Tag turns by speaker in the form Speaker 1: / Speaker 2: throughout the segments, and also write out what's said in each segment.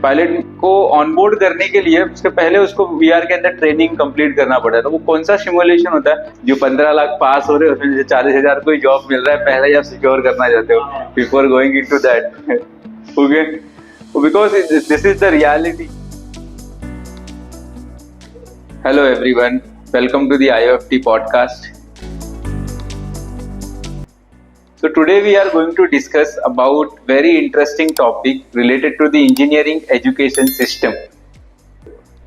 Speaker 1: Pilot को onboard करने के लिए उसके पहले उसको वीआर के अंदर ट्रेनिंग कंप्लीट करना पड़ा है। तो वो कौन सा सिमुलेशन होता है जो 15 लाख पास हो रहे हैं उसमें 40,000 कोई जॉब मिल रहा है, पहले ही आप सिक्योर करना चाहते हो before going into that. Okay, because this is the reality. Hello everyone, welcome to the IOFT podcast. So today we are going to discuss about very interesting topic related to the engineering education system.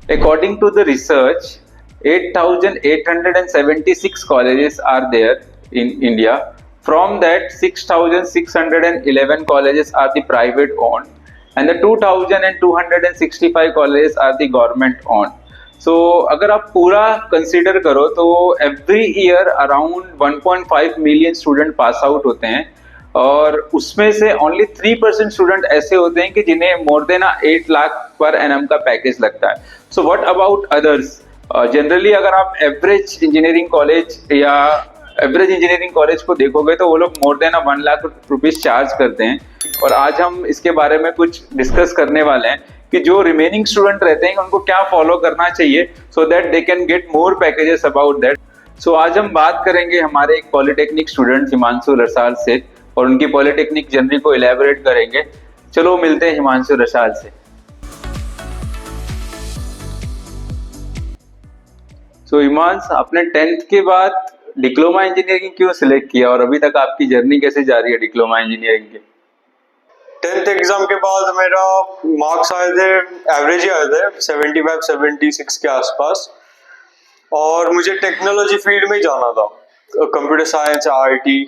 Speaker 1: According to the research, 8,876 colleges are there in India. From that, 6,611 colleges are the private owned and the 2,265 colleges are the government owned. सो अगर आप पूरा consider करो तो every year around 1.5 million student pass out होते हैं और उसमें से ओनली 3% स्टूडेंट ऐसे होते हैं कि जिन्हें मोर देन 8 लाख पर एनएम का पैकेज लगता है। So what about others? Generally अगर आप एवरेज इंजीनियरिंग कॉलेज को देखोगे तो वो लोग more than 1 lakh rupees charge करते हैं। और आज हम इसके बारे में कुछ डिस्कस करने वाले हैं कि जो रिमेनिंग स्टूडेंट रहते हैं उनको क्या फॉलो करना चाहिए so that they can get more packages about that. So आज हम बात करेंगे हमारे एक पॉलिटेक्निक स्टूडेंट हिमांशु रसाल से और उनकी पॉलिटेक्निक जर्नी को इलेबोरेट करेंगे। चलो मिलते हैं हिमांशु रसाल से। सो हिमांशु, आपने 10th के बाद डिप्लोमा इंजीनियरिंग क्यों सिलेक्ट किया और अभी तक आपकी जर्नी कैसे जा रही है डिप्लोमा इंजीनियरिंग की?
Speaker 2: 10th एग्जाम के बाद मेरा मार्क्स आए थे, एवरेज ही आए थे 75-76 के आसपास, और मुझे टेक्नोलॉजी फील्ड में ही जाना था, कंप्यूटर साइंस, आईटी,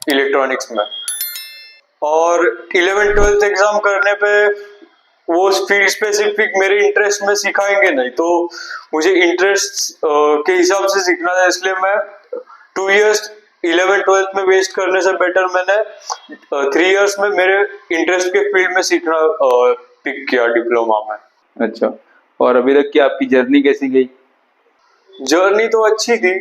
Speaker 2: इलेक्ट्रॉनिक्स में। और 11th-12th एग्जाम करने पे वो फील्ड स्पेसिफिक मेरे इंटरेस्ट में सिखाएंगे नहीं, तो मुझे इंटरेस्ट के हिसाब से सीखना था, इसलिए मैं 2 इयर्स 11th-12th में वेस्ट करने से बेटर मैंने 3 इयर्स में मेरे इंटरेस्ट के फील्ड में सीखना पिक किया डिप्लोमा में।
Speaker 1: अच्छा, और अभी तक की आपकी जर्नी कैसी गई?
Speaker 2: जर्नी तो अच्छी थी,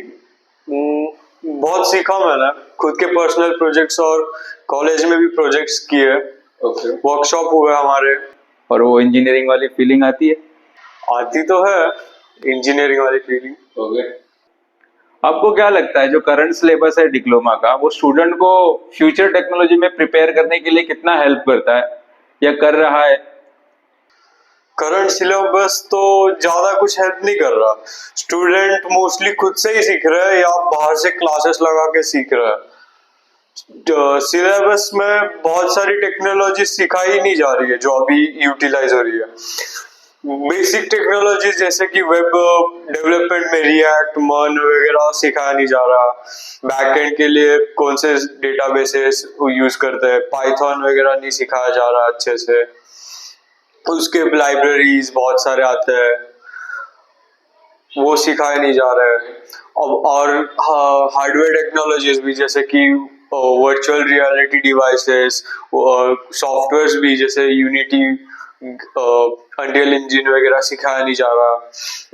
Speaker 2: बहुत सीखा मैंने, खुद के पर्सनल प्रोजेक्ट्स और कॉलेज में भी प्रोजेक्ट्स किए। वर्कशॉप हुए हमारे।
Speaker 1: और वो इंजीनियरिंग वाली फीलिंग आती है?
Speaker 2: आती तो है इंजीनियरिंग वाली फीलिंग।
Speaker 1: आपको क्या लगता है जो करंट सिलेबस है डिप्लोमा का वो स्टूडेंट को फ्यूचर टेक्नोलॉजी में प्रिपेयर करने के लिए कितना हेल्प करता है या कर रहा है?
Speaker 2: करंट सिलेबस तो ज्यादा कुछ हेल्प नहीं कर रहा, स्टूडेंट मोस्टली खुद से ही सीख रहे हैं या बाहर से क्लासेस लगा के सीख रहे हैं। सिलेबस में बहुत सारी टेक्नोलॉजी सिखाई नहीं जा रही है जो अभी यूटिलाइज हो रही है। बेसिक टेक्नोलॉजी जैसे कि वेब डेवलपमेंट में रिएक्ट, मन वगैरह सिखाया नहीं जा रहा। बैकएंड के लिए कौन से डेटाबेसेस यूज करते हैं, पाइथन वगैरह नहीं सिखाया जा रहा अच्छे से। उसके लाइब्रेरीज बहुत सारे आते हैं, वो सिखाए नहीं जा रहे हैं। और हार्डवेयर टेक्नोलॉजीज भी जैसे कि वर्चुअल रियलिटी डिवाइसेस, सॉफ्टवेयर्स भी जैसे यूनिटी, अनरियल इंजन वगैरह सिखाया नहीं जा रहा।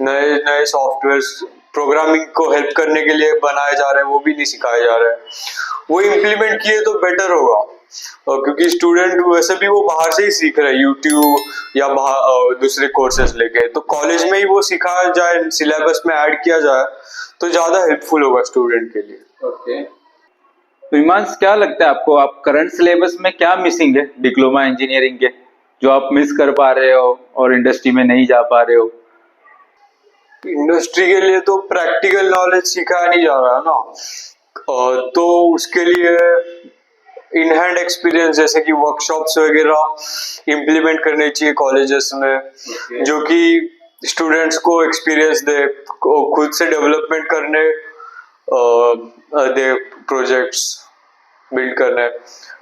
Speaker 2: नए नए सॉफ्टवेयर्स प्रोग्रामिंग को हेल्प करने के लिए बनाए जा रहे हैं, वो भी नहीं सिखाए जा रहे हैं। वो इम्प्लीमेंट किए तो बेटर होगा, क्योंकि स्टूडेंट वैसे भी वो बाहर से ही सीख रहे हैं, यूट्यूब या दूसरे कोर्सेज लेके। तो कॉलेज में ही वो सिखाया जाए, सिलेबस में ऐड किया जाए तो ज्यादा हेल्पफुल होगा स्टूडेंट के लिए।
Speaker 1: ओके, तो हिमांशु क्या लगता है आपको, आप करंट सिलेबस में क्या मिसिंग है डिप्लोमा इंजीनियरिंग के जो आप मिस कर पा रहे हो और इंडस्ट्री में नहीं जा पा रहे हो?
Speaker 2: इंडस्ट्री के लिए तो प्रैक्टिकल नॉलेज सिखाया नहीं जा रहा है ना, तो उसके लिए इन हैंड एक्सपीरियंस जैसे कि वर्कशॉप्स वगैरह इम्प्लीमेंट करने चाहिए कॉलेजेस में। जो कि स्टूडेंट्स को एक्सपीरियंस दे, खुद से डेवलपमेंट करने दे, प्रोजेक्ट्स बिल्ड करने।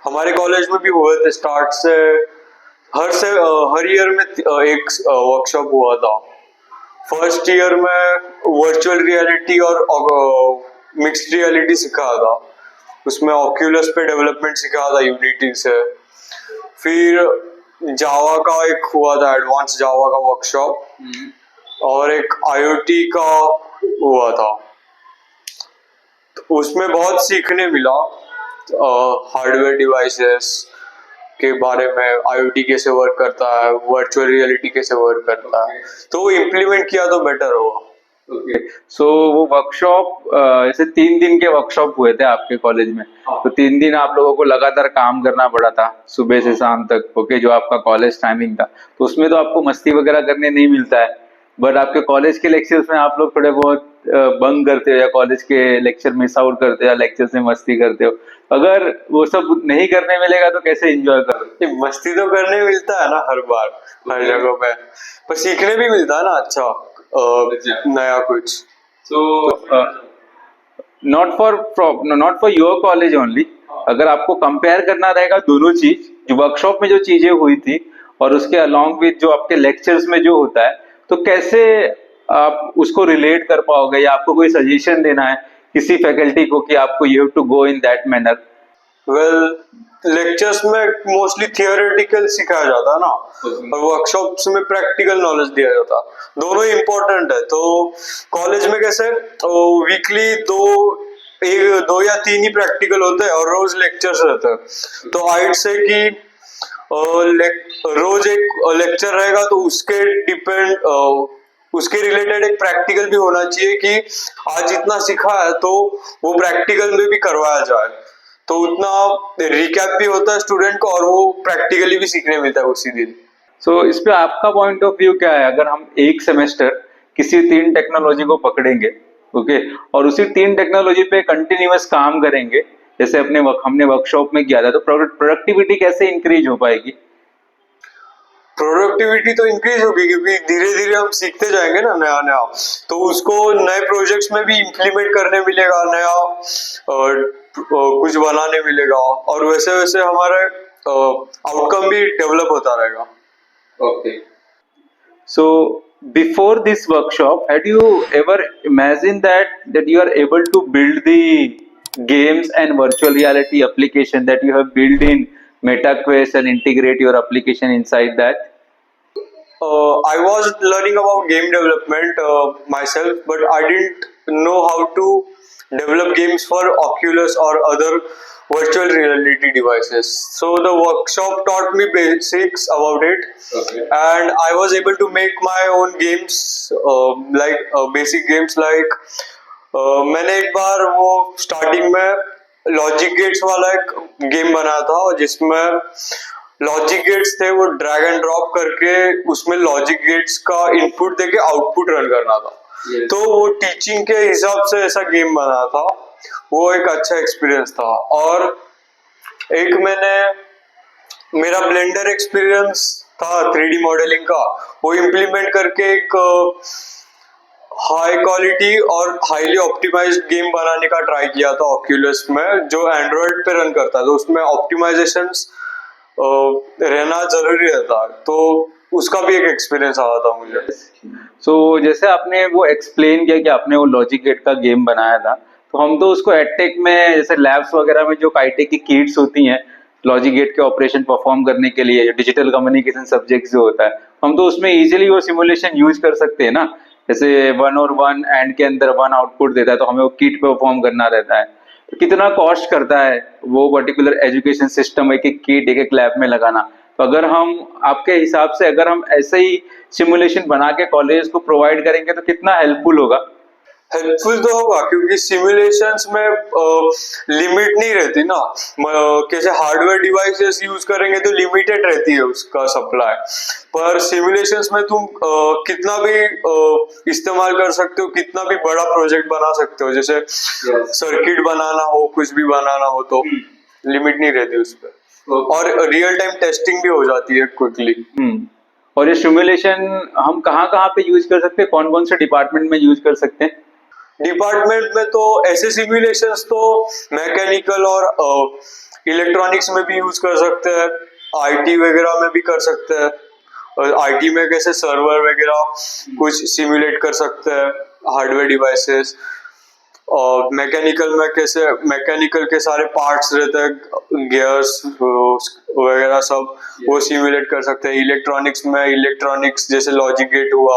Speaker 2: हमारे कॉलेज में भी हुए थे, स्टार्ट से हर ईयर में एक वर्कशॉप हुआ था। फर्स्ट ईयर में वर्चुअल रियलिटी और मिक्स्ड रियलिटी सिखाया था, उसमें ऑक्यूलस पे डेवलपमेंट सिखाया था यूनिटी से। फिर जावा का एक हुआ था, एडवांस जावा का वर्कशॉप, और एक आईओटी का हुआ था। तो उसमें बहुत सीखने मिला, हार्डवेयर डिवाइसेस, के बारे में, IoT कैसे वर्क करता है, वर्चुअल रियलिटी कैसे वर्क करता है, तो वो इम्प्लीमेंट किया तो बेटर होगा।
Speaker 1: ओके, सो वो वर्कशॉप ऐसे 3 दिन के वर्कशॉप हुए थे आपके कॉलेज में।
Speaker 2: हाँ।
Speaker 1: तो 3 दिन आप लोगों को लगातार काम करना पड़ा था सुबह से शाम तक, ओके, जो आपका कॉलेज टाइमिंग था। तो उसमें तो आपको मस्ती वगैरह करने नहीं मिलता है, बट आपके कॉलेज के लेक्चर्स में आप लोग थोड़े बहुत बंक करते हो, या कॉलेज के लेक्चर मिस आउट करते हो, या लेक्चर में मस्ती करते हो। अगर वो सब नहीं करने मिलेगा तो कैसे एंजॉय करोगे?
Speaker 2: ये मस्ती तो करने मिलता है ना हर बार, हर जगह पे, पर सीखने भी मिलता है ना अच्छा, नया कुछ।
Speaker 1: So not for your college only, अगर आपको कंपेयर करना रहेगा दोनों चीज, जो वर्कशॉप में जो चीजें हुई थी और उसके अलोंग विद जो आपके लेक्चर्स में जो होता है, तो कैसे आप उसको रिलेट कर पाओगे, या आपको कोई सजेशन देना है किसी फैकल्टी को कि आपको you have to go in that manner?
Speaker 2: Well lectures में मोस्टली थियोरेटिकल सिखाया जाता है ना, और वर्कशॉप्स में प्रैक्टिकल नॉलेज दिया जाता है, दोनों ही इम्पोर्टेंट है। तो कॉलेज में कैसे वीकली दो या तीन ही प्रैक्टिकल होते हैं और रोज लेक्चर्स रहते हैं। तो आइट से कि रोज एक लेक्चर रहेगा तो उसके रिलेटेड एक प्रैक्टिकल भी होना चाहिए कि आज इतना सीखा है तो वो प्रैक्टिकल में भी करवाया जाए, तो उतना रिकैप भी होता है स्टूडेंट को और वो प्रैक्टिकली भी सीखने मिलता है उसी दिन।
Speaker 1: सो इस पे आपका पॉइंट ऑफ व्यू क्या है? अगर हम एक सेमेस्टर किसी 3 टेक्नोलॉजी को पकड़ेंगे, ओके, और उसी 3 टेक्नोलॉजी पे कंटिन्यूअस काम करेंगे, जैसे हमने वर्कशॉप में किया था, तो प्रोडक्टिविटी कैसे इंक्रीज हो पाएगी?
Speaker 2: प्रोडक्टिविटी तो इंक्रीज होगी क्योंकि धीरे धीरे हम सीखते जाएंगे ना नया नया, तो उसको नए प्रोजेक्ट्स में भी इम्प्लीमेंट करने मिलेगा, नया कुछ बनाने मिलेगा, और वैसे वैसे हमारे आउटकम भी डेवलप होता रहेगा।
Speaker 1: Okay. So before this workshop, had you ever imagined that you are able to build the games and virtual reality application that you have built in MetaQuest and integrate your application inside that?
Speaker 2: I was learning about game development myself, but I didn't know how to develop games for Oculus or other virtual reality devices. So the workshop taught me basics about it,
Speaker 1: Okay.
Speaker 2: and I was able to make my own games, basic games like मैंने एक बार वो starting में logic gates वाला एक game बनाया था, जिसमें logic gates थे, वो ड्रैग एंड ड्रॉप करके उसमें लॉजिक गेट्स का इनपुट देके आउटपुट रन करना था।
Speaker 1: Yes.
Speaker 2: तो वो टीचिंग के हिसाब से ऐसा गेम बना था, वो एक अच्छा एक्सपीरियंस था। और एक मेरा ब्लेंडर एक्सपीरियंस था 3D मॉडलिंग का, वो इम्प्लीमेंट करके एक हाई क्वालिटी और हाईली ऑप्टिमाइज्ड गेम बनाने का ट्राई किया था ऑक्यूलस में, जो एंड्रॉयड पे रन करता है, तो उसमें ऑप्टिमाइजेशंस रहना जरूरी रहता है, तो उसका भी एक एक्सपीरियंस आया था मुझे।
Speaker 1: सो जैसे आपने वो एक्सप्लेन किया कि आपने वो लॉजिक गेट का गेम बनाया था, तो हम तो उसको एडटेक में, जैसे लैब्स वगैरह में जो काइटेक की किट्स होती हैं लॉजिक गेट के ऑपरेशन परफॉर्म करने के लिए, डिजिटल कम्युनिकेशन सब्जेक्ट जो होता है, हम तो उसमें इजीली वो सिमुलेशन यूज कर सकते हैं ना। जैसे 1 और 1 एंड के अंदर 1 आउटपुट देता है, तो हमें वो किट परफॉर्म करना रहता है। तो कितना कॉस्ट करता है वो पर्टिकुलर एजुकेशन सिस्टम, एक एक किट एक एक लैब में लगाना? तो अगर हम आपके हिसाब से अगर हम ऐसे ही सिमुलेशन बना के कॉलेज को प्रोवाइड करेंगे तो कितना हेल्पफुल होगा?
Speaker 2: हेल्पफुल तो होगा, क्योंकि सिमुलेशंस में लिमिट नहीं रहती ना, कैसे हार्डवेयर डिवाइसेस यूज करेंगे तो लिमिटेड रहती है उसका सप्लाई, पर सिमुलेशंस में तुम कितना भी इस्तेमाल कर सकते हो, कितना भी बड़ा प्रोजेक्ट बना सकते हो, जैसे सर्किट बनाना हो, कुछ भी बनाना हो, तो लिमिट नहीं रहती उस पर, और रियल टाइम टेस्टिंग भी हो जाती है क्विकली।
Speaker 1: और ये सिमुलेशन हम कहाँ कहाँ पे यूज कर सकते हैं, कौन कौन से डिपार्टमेंट में यूज कर सकते हैं?
Speaker 2: डिपार्टमेंट में तो ऐसे सिमुलेशंस तो मैकेनिकल और इलेक्ट्रॉनिक्स में भी यूज कर सकते हैं, आईटी वगैरह में भी कर सकते हैं, और आईटी में कैसे सर्वर वगैरह कुछ सिमुलेट कर सकते हैं, हार्डवेयर डिवाइसेस, और मैकेनिकल में कैसे मैकेनिकल के सारे पार्ट्स रहते हैं, गियर्स वगैरह सब, वो सिमुलेट कर सकते हैं। इलेक्ट्रॉनिक्स में इलेक्ट्रॉनिक्स जैसे लॉजिक गेट हुआ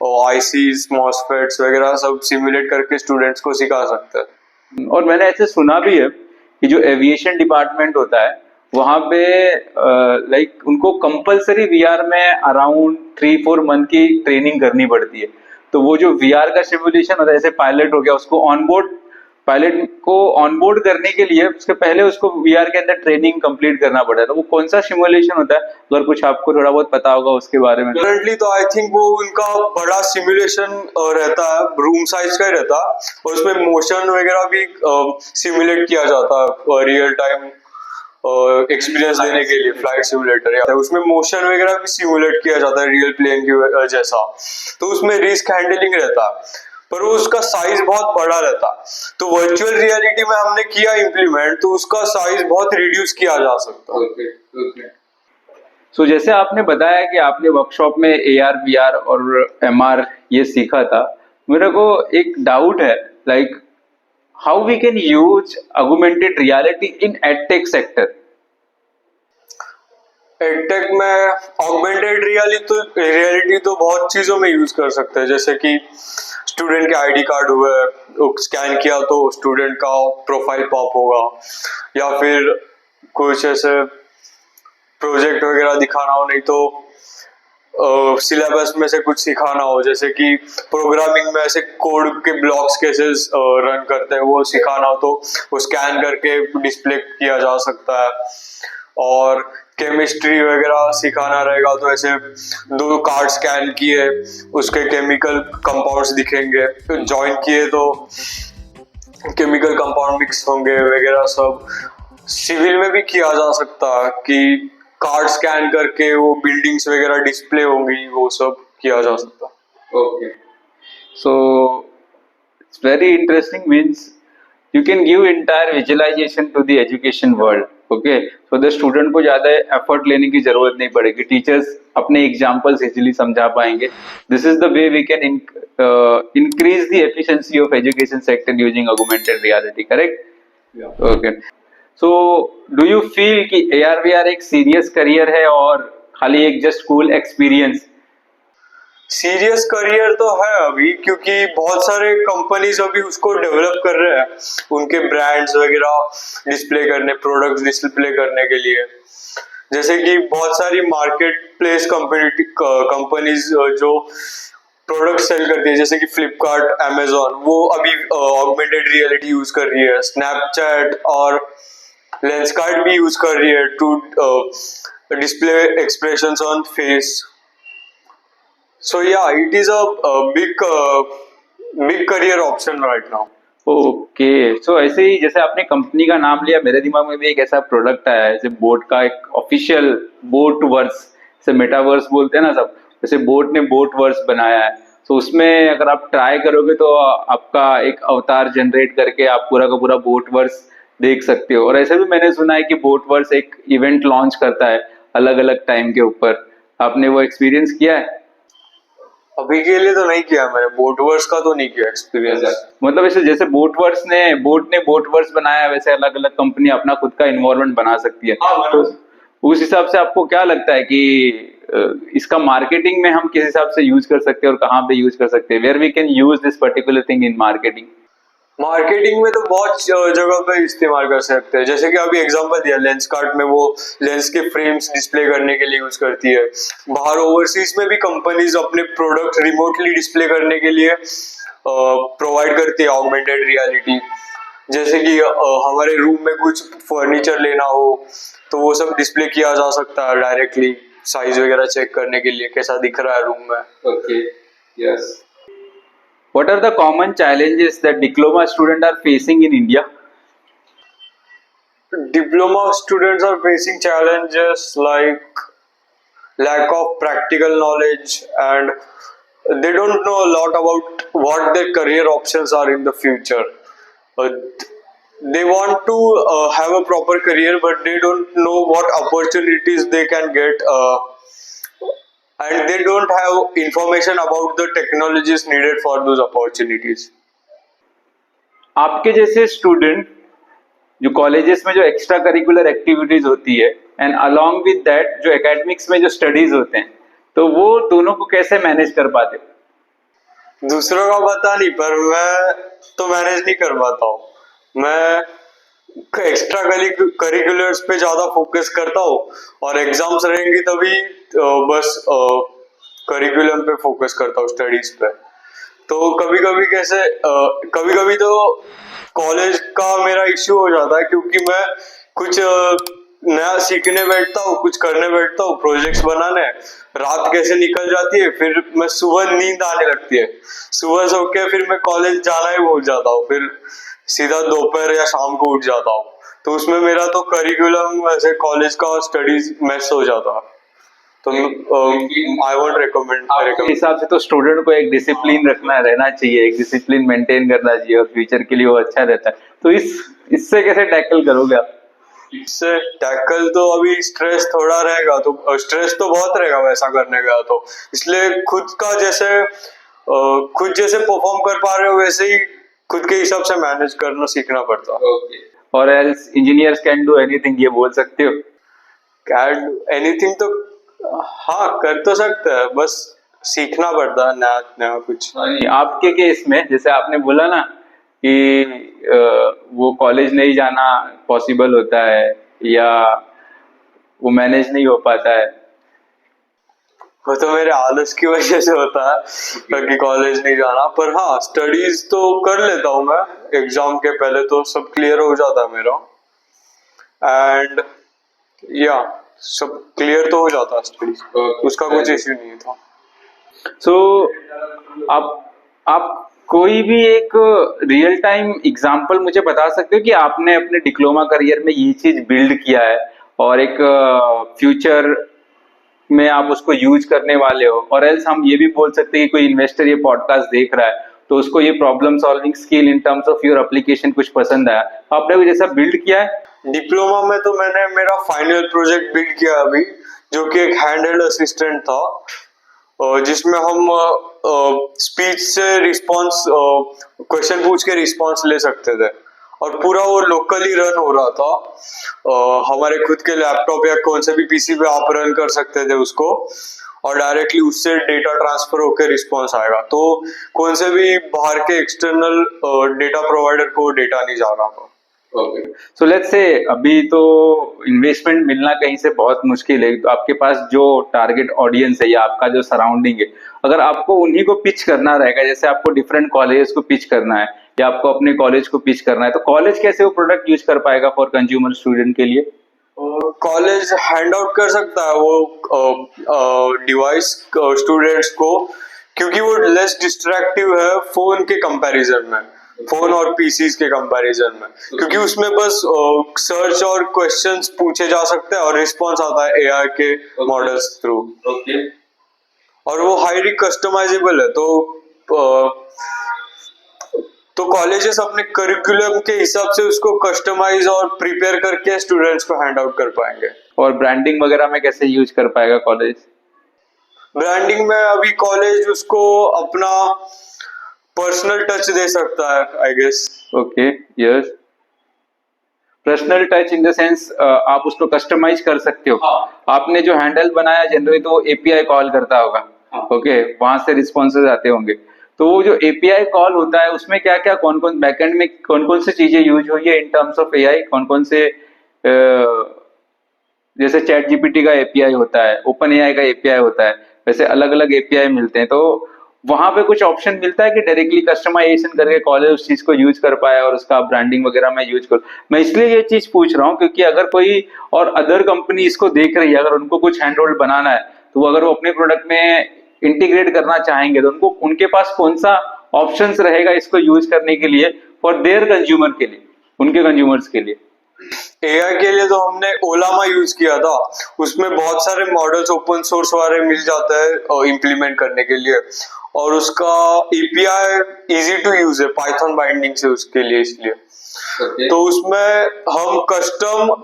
Speaker 2: और आईसीज, मॉसफेट्स वगैरह सब सिमुलेट करके स्टूडेंट्स को सिखा सकते हैं।
Speaker 1: और मैंने ऐसे सुना भी है कि जो एविएशन डिपार्टमेंट होता है वहां पे लाइक उनको कंपलसरी वीआर में अराउंड 3-4 मंथ की ट्रेनिंग करनी पड़ती है। तो वो जो वीआर का सिमुलेशन होता है, जैसे पायलट हो गया, उसको ऑनबोर्ड पायलट को ऑनबोर्ड करने के लिए उसके पहले उसको वीआर के अंदर ट्रेनिंग कंप्लीट करना पड़ता है। तो वो कौन सा सिमुलेशन होता है, अगर कुछ आपको थोड़ा बहुत पता होगा उसके बारे में?
Speaker 2: करंटली तो आई थिंक वो उनका बड़ा सिमुलेशन रहता है, रूम साइज का ही रहता है, और उसमें मोशन वगैरह भी सिमुलेट किया जाता है रियल टाइम एक्सपीरियंस देने के लिए। फ्लाइट सिमुलेटर या उसमें मोशन वगैरह भी सिमुलेट किया जाता है रियल प्लेन की जैसा। तो उसमें रिस्क हैंडलिंग रहता है, पर वो उसका साइज बहुत बड़ा रहता है। तो वर्चुअल रियलिटी में हमने किया इम्प्लीमेंट, तो उसका साइज बहुत रिड्यूस किया जा सकता है।
Speaker 1: सो जैसे आपने बताया कि आपने वर्कशॉप में AR VR और MR ये सीखा था, मेरे को एक डाउट है, like how we can use augmented reality in edtech sector?
Speaker 2: Edtech में ऑगमेंटेड रियलिटी तो बहुत चीजों में यूज कर सकते हैं, जैसे कि स्टूडेंट के आईडी कार्ड हुए, स्कैन किया तो स्टूडेंट का प्रोफाइल पॉप होगा, या फिर कुछ ऐसे प्रोजेक्ट वगैरह दिखाना हो, नहीं तो सिलेबस में से कुछ सिखाना हो, जैसे कि प्रोग्रामिंग में ऐसे कोड के ब्लॉक्स कैसे रन करते हैं वो सिखाना हो, तो वो स्कैन करके डिस्प्ले किया जा सकता है। और केमिस्ट्री वगैरह सिखाना रहेगा तो ऐसे 2 कार्ड स्कैन किए, उसके केमिकल कंपाउंड्स दिखेंगे, जॉइन किए तो केमिकल कंपाउंड मिक्स होंगे वगैरह सब। सिविल में भी किया जा सकता है कि कार्ड स्कैन करके वो बिल्डिंग्स वगैरह डिस्प्ले होंगी, वो सब किया जा सकता है।
Speaker 1: Okay, so it's very interesting, means you can give entire visualization to the education world. Okay, so the student को ज्यादा एफर्ट लेने की जरूरत नहीं पड़ेगी, टीचर्स अपने एग्जांपल्स इजीली समझा पाएंगे। This is the way we can increase the efficiency of education sector using augmented reality, correct? Okay, so do you feel कि AR VR एक सीरियस करियर है और खाली एक just cool experience?
Speaker 2: Serious career तो है अभी, क्योंकि बहुत सारे कंपनीज अभी उसको डेवलप कर रहे हैं, उनके ब्रांड्स वगैरह डिस्प्ले करने, प्रोडक्ट्स डिस्प्ले करने के लिए। जैसे कि बहुत सारी मार्केट प्लेस कंपनीज जो प्रोडक्ट सेल करती है, जैसे कि फ्लिपकार्ट, अमेजोन, वो अभी ऑगमेंटेड रियलिटी यूज कर रही है। स्नैपचैट और लेंसकार्ट भी यूज कर रही है to display expressions on face. So yeah, it is a big career option right now.
Speaker 1: Okay, so ऐसे ही जैसे आपने कंपनी का नाम लिया, मेरे दिमाग में भी एक ऐसा प्रोडक्ट आया है, जैसे बोट का एक ऑफिशियल बोट वर्स, जैसे मेटावर्स बोलते हैं ना सब, जैसे बोट ने बोट वर्स बनाया है। तो उसमें अगर आप ट्राई करोगे तो आपका एक अवतार जनरेट करके आप पूरा का पूरा बोट वर्स देख सकते हो। और ऐसे भी मैंने सुना है कि बोट वर्स एक इवेंट लॉन्च करता है अलग अलग टाइम के ऊपर। आपने वो एक्सपीरियंस किया है?
Speaker 2: अभी के लिए तो नहीं किया मैंने, बोटवर्स का तो नहीं किया एक्सपीरियंस।
Speaker 1: मतलब ऐसे जैसे बोट ने बोटवर्स बनाया, वैसे अलग अलग कंपनी अपना खुद का इन्वायरमेंट बना सकती है। तो उस हिसाब से आपको क्या लगता है कि इसका मार्केटिंग में हम किस हिसाब से यूज कर सकते हैं और कहाँ पे यूज कर सकते हैं? Where we can use this particular thing in marketing?
Speaker 2: Marketing में तो बहुत जगह पे इस्तेमाल कर सकते हैं, जैसे कि अभी एग्जांपल दिया लेंस कार्ट में, वो लेंस के फ्रेम्स डिस्प्ले करने के लिए यूज करती है। बाहर ओवरसीज में भी कंपनीज अपने प्रोडक्ट रिमोटली डिस्प्ले करने के लिए प्रोवाइड करती है ऑगमेंटेड रियलिटी। जैसे कि हमारे रूम में कुछ फर्नीचर लेना हो तो वो सब डिस्प्ले किया जा सकता है डायरेक्टली, साइज वगैरह चेक करने के लिए कैसा दिख रहा है रूम में।
Speaker 1: Okay, yes. What are the common challenges that diploma students are facing in India?
Speaker 2: Diploma students are facing challenges like lack of practical knowledge, and they don't know a lot about what their career options are in the future. They want to have a proper career, but they don't know what opportunities they can get, and they don't have information about the technologies needed for those opportunities.
Speaker 1: आपके जैसे student जो colleges में जो extra curricular activities होती है and along with that जो academics में जो स्टडीज होते हैं, तो वो दोनों को कैसे मैनेज कर पाते हो?
Speaker 2: दूसरों का पता नहीं, पर मैं तो मैनेज नहीं कर पाता हूँ। मैं एक्स्ट्रा करिकुलर्स पे ज्यादा फोकस करता हूँ, और एग्जाम्स रहेंगी तभी बस करिकुलम पे फोकस करता हूँ, स्टडीज पे। तो कभी कभी तो कॉलेज का मेरा इश्यू हो जाता है, क्योंकि मैं कुछ नया सीखने बैठता हूँ, कुछ करने बैठता हूँ, प्रोजेक्ट्स बनाने, रात कैसे निकल जाती है, फिर मैं सुबह नींद आने लगती है, सुबह सो के फिर मैं कॉलेज जाना ही भूल जाता हूँ, फिर सीधा दोपहर या शाम को उठ जाता हूँ। तो उसमें मेरा तो करिकुलम ऐसे कॉलेज का स्टडीज मिस हो जाता है। तो आई वोंट रिकमेंड
Speaker 1: आपके हिसाब से तो स्टूडेंट को एक डिसिप्लिन रहना चाहिए, एक डिसिप्लिन मेंटेन करना चाहिए और फ्यूचर के लिए वो अच्छा रहता है। तो इससे कैसे टैकल करोगे आप?
Speaker 2: इससे टैकल तो अभी स्ट्रेस थोड़ा रहेगा, तो स्ट्रेस तो बहुत रहेगा वैसा करने का, तो इसलिए खुद जैसे परफॉर्म कर पा रहे हो वैसे ही खुद के हिसाब से मैनेज करना सीखना पड़ता है।
Speaker 1: ओके। और else engineers can do anything, ये बोल सकते हो?
Speaker 2: कैन एनीथिंग तो हाँ कर तो सकता है, बस सीखना पड़ता है नया नया कुछ।
Speaker 1: आपके केस में जैसे आपने बोला ना कि वो कॉलेज नहीं जाना पॉसिबल होता है या वो मैनेज नहीं हो पाता है।
Speaker 2: वो तो मेरे आलस की वजह से होता है ताकि कॉलेज नहीं जाना, पर हाँ स्टडीज तो कर लेता हूँ मैं, एग्जाम के पहले तो सब क्लियर हो जाता है मेरा, एंड या सब क्लियर तो हो जाता है स्टडीज, उसका कुछ इश्यू नहीं था।
Speaker 1: सो आप कोई भी एक रियल टाइम एग्जांपल मुझे बता सकते हो कि आपने अपने डिप्लोमा करियर में ये चीज बिल्ड किया है और एक फ्यूचर में आप उसको यूज करने वाले हो? और एल्स हम ये भी बोल सकते हैं कि कोई इन्वेस्टर ये पॉडकास्ट देख रहा है तो उसको ये problem solving skill in terms of your application कुछ पसंद आया, आपने कुछ ऐसा बिल्ड किया है?
Speaker 2: डिप्लोमा में तो मैंने मेरा फाइनल प्रोजेक्ट बिल्ड किया अभी, जो कि एक हैंड हेल्ड असिस्टेंट था, जिसमें हम स्पीच से रिस्पॉन्स, क्वेश्चन पूछ के रिस्पॉन्स ले सकते थे, और पूरा वो लोकली रन हो रहा था, हमारे खुद के लैपटॉप या कौन से भी पीसी पे आप रन कर सकते थे उसको, और डायरेक्टली उससे डेटा ट्रांसफर होकर रिस्पॉन्स आएगा, तो कौन से भी बाहर के एक्सटर्नल डेटा प्रोवाइडर को डेटा नहीं जा रहा था।
Speaker 1: ओके। सो लेट्स से अभी तो इन्वेस्टमेंट मिलना कहीं से बहुत मुश्किल है, तो आपके पास जो टारगेट ऑडियंस है या आपका जो सराउंडिंग है, अगर आपको उन्हीं को पिच करना रहेगा, जैसे आपको डिफरेंट कॉलेजेस को पिच करना है या आपको अपने कॉलेज को पिच करना है, तो कॉलेज कैसे वो प्रोडक्ट यूज कर पाएगा फॉर कंज्यूमर स्टूडेंट के लिए?
Speaker 2: कॉलेज हैंड आउट कर सकता है वो डिवाइस स्टूडेंट्स को, क्योंकि वो लेस डिस्ट्रैक्टिव है फोन के कंपैरिजन में, फोन और पीसीज के कंपैरिजन में, क्योंकि उसमें बस सर्च और क्वेश्चंस पूछे जा सकते हैं और रिस्पॉन्स आता है एआई के मॉडल्स थ्रू।
Speaker 1: ओके।
Speaker 2: और वो हाईली कस्टमाइजेबल है, तो कॉलेजेस अपने करिकुलम के हिसाब से उसको कस्टमाइज और प्रिपेयर करके स्टूडेंट्स को हैंड आउट कर पाएंगे।
Speaker 1: और ब्रांडिंग वगैरह में कैसे यूज कर पाएगा कॉलेज?
Speaker 2: ब्रांडिंग में अभी कॉलेज उसको अपना पर्सनल टच दे सकता है, I guess.
Speaker 1: Okay, yes. Personal touch in the sense आप उसको कस्टमाइज कर सकते हो।
Speaker 2: हाँ।
Speaker 1: आपने जो हैंडल बनाया जनरली तो वो एपीआई कॉल करता होगा।
Speaker 2: हाँ।
Speaker 1: ओके, वहां से रिस्पॉन्सेज आते होंगे। तो वो जो एपीआई कॉल होता है उसमें क्या क्या कौन कौन बैकएंड में कौन कौन सी चीजें यूज हुई है इन टर्म्स ऑफ एआई? कौन कौन से जैसे चैट जीपीटी का एपीआई होता है, ओपन एआई का एपीआई होता है, वैसे अलग अलग एपीआई मिलते हैं, तो वहां पे कुछ ऑप्शन मिलता है कि डायरेक्टली कस्टमाइजेशन करके कॉलेज उस चीज को यूज कर पाए और उसका ब्रांडिंग वगैरह में यूज कर? मैं इसलिए ये चीज पूछ रहा हूँ क्योंकि अगर कोई और अदर कंपनी इसको देख रही है, अगर उनको कुछ हैंड होल्ड बनाना है, तो अगर वो अपने प्रोडक्ट में इंटीग्रेट करना चाहेंगे तो उनको उनके पास कौन सा ऑप्शंस रहेगा इसको यूज करने के लिए फॉर देयर कंज्यूमर के लिए, उनके कंज्यूमर्स के लिए?
Speaker 2: एआई के लिए तो हमने ओलामा यूज किया था, उसमें बहुत सारे मॉडल्स ओपन सोर्स वाले मिल जाते हैं इम्प्लीमेंट करने के लिए, और उसका एपीआई इजी टू यूज है पाइथन बाइंडिंग से उसके लिए, इसलिए तो उसमें हम कस्टम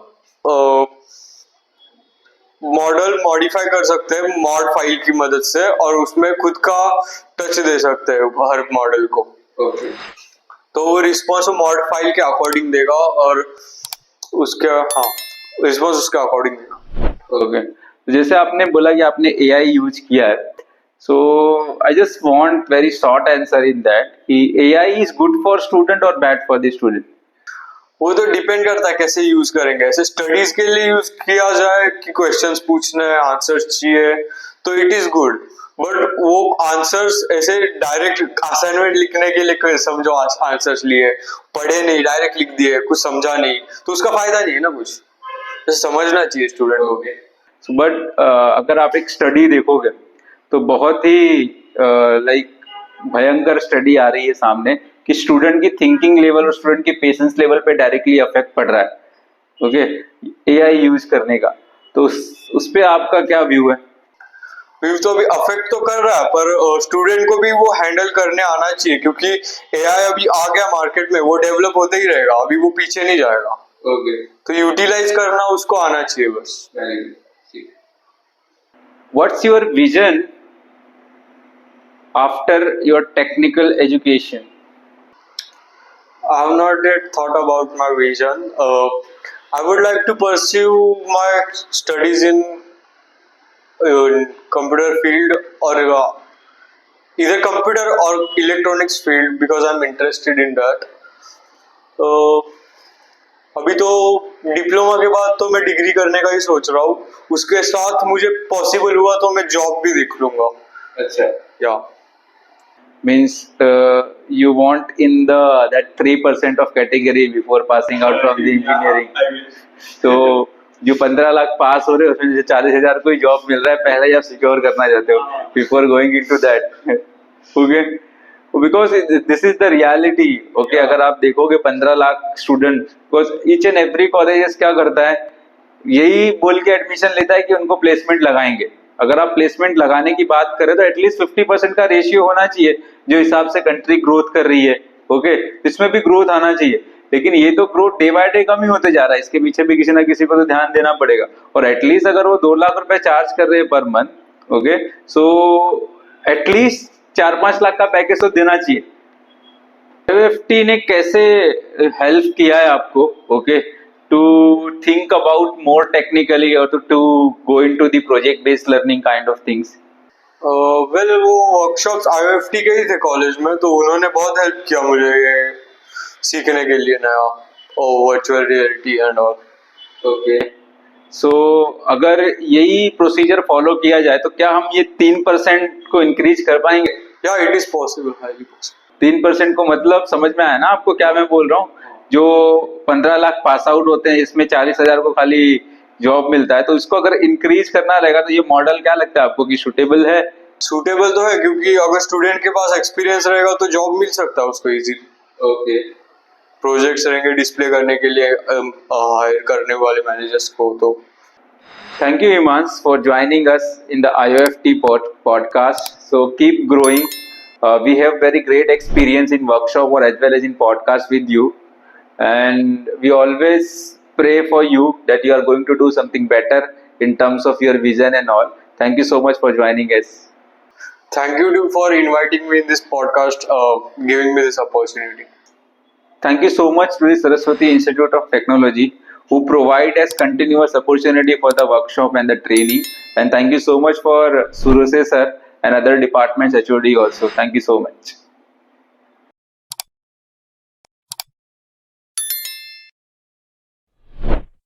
Speaker 2: मॉडल मॉडिफाई कर सकते हैं मॉड फाइल की मदद से, और उसमें खुद का टच दे सकते हैं हर मॉडल को। तो वो रिस्पॉन्स मॉड फाइल के अकॉर्डिंग देगा, और रिस्पॉन्स उसके अकॉर्डिंग देगा।
Speaker 1: ओके। जैसे आपने बोला कि आपने एआई यूज किया है, so I just want very short answer in that कि AI is good for student और बैड फॉर द स्टूडेंट?
Speaker 2: वो तो डिपेंड करता है कैसे यूज करेंगे। ऐसे स्टडीज के लिए यूज किया जाए कि क्वेश्चंस पूछने हैं, आंसर्स चाहिए, तो इट इज गुड। बट वो आंसर्स ऐसे डायरेक्ट असाइनमेंट लिखने के लिए समझो आंसर्स लिए, पढ़े नहीं, डायरेक्ट लिख दिए, कुछ समझा नहीं, तो उसका फायदा नहीं है ना कुछ। तो समझना चाहिए स्टूडेंट को भी।
Speaker 1: बट अगर आप एक स्टडी देखोगे तो बहुत ही लाइक भयंकर स्टडी आ रही है सामने कि स्टूडेंट की थिंकिंग लेवल और स्टूडेंट की पेशेंस लेवल पे डायरेक्टली अफेक्ट पड़ रहा है ओके एआई यूज करने का। तो उस पे आपका क्या व्यू है?
Speaker 2: व्यू तो अभी अफेक्ट तो कर रहा है, पर स्टूडेंट को भी वो हैंडल करने आना चाहिए, क्योंकि एआई अभी आ गया मार्केट में, वो डेवलप होते ही रहेगा, अभी वो पीछे नहीं जाएगा।
Speaker 1: ओके
Speaker 2: तो यूटिलाइज करना उसको आना चाहिए बस।
Speaker 1: What's your vision after your technical education?
Speaker 2: I have not yet thought about my vision. I would like to pursue my studies in computer field, or either computer or electronics field, because I'm interested in that. अभी तो diploma के बाद तो मैं degree करने का ही सोच रहा हूँ, उसके साथ मुझे पॉसिबल हुआ तो मैं जॉब भी देख लूंगा।
Speaker 1: अच्छा
Speaker 2: या
Speaker 1: means you want in the that 3% of category before passing out from the engineering. तो जो 15 लाख पास हो रहे हैं उसमें से 40,000 कोई जॉब मिल रहा है, पहले ही आप सिक्योर करना चाहते हो before going into that. Okay because this is the reality. Okay अगर आप देखोगे 15 lakh student, because each and every colleges क्या करता है, यही बोल के एडमिशन लेता है कि उनको प्लेसमेंट लगाएंगे। अगर आप प्लेसमेंट लगाने की बात करें तो एटलीस्ट 50% का रेशियो होना चाहिए जो हिसाब से कंट्री ग्रोथ कर रही है। ओके इसमें भी ग्रोथ आना चाहिए, लेकिन ये तो ग्रोथ डे बाय डे कम ही होते जा रहा है। इसके पीछे भी किसी ना किसी को तो ध्यान देना पड़ेगा। और एटलीस्ट अगर वो 2 लाख रुपए चार्ज कर रहे हैं per month, okay so at least 4-5 lakh का पैकेज तो देना चाहिए। IOFT ने कैसे हेल्प किया है आपको okay to think about more technically or to go into the project based learning kind of things?
Speaker 2: Well वो वर्कशॉप्स IOFT के ही थे कॉलेज में, तो उन्होंने बहुत हेल्प किया मुझे ये सीखने के लिए नया virtual reality and all.
Speaker 1: Okay so अगर यही प्रोसीजर फॉलो किया जाए तो क्या हम ये 3% को इंक्रीज कर पाएंगे?
Speaker 2: या it is possible, highly possible.
Speaker 1: 3% को मतलब समझ में आया ना आपको क्या मैं बोल रहा हूँ? जो 15 लाख पास आउट होते हैं इसमें 40,000 को खाली जॉब मिलता है, तो इसको अगर इंक्रीज करना रहेगा तो ये मॉडल क्या लगता है आपको कि सूटेबल है?
Speaker 2: सूटेबल तो है, क्योंकि अगर स्टूडेंट के पास एक्सपीरियंस रहेगा तो जॉब मिल सकता है उसको इजीली।
Speaker 1: ओके
Speaker 2: प्रोजेक्ट्स रहेंगे डिस्प्ले करने के लिए हायर करने वाले मैनेजर्स को। तो
Speaker 1: thank you Himansh for joining us in the IOFT podcast. So keep growing. We have very great experience in workshop or as well as in podcast with you, and we always pray for you that you are going to do something better in terms of your vision and all. Thank you so much for joining us.
Speaker 2: thank you for inviting me in this podcast, giving me this opportunity.
Speaker 1: Thank you so much to the Saraswati Institute of Technology who provide us continuous opportunity for the workshop and the training, and thank you so much for Surose sir and other departments HOD also. Thank you so much.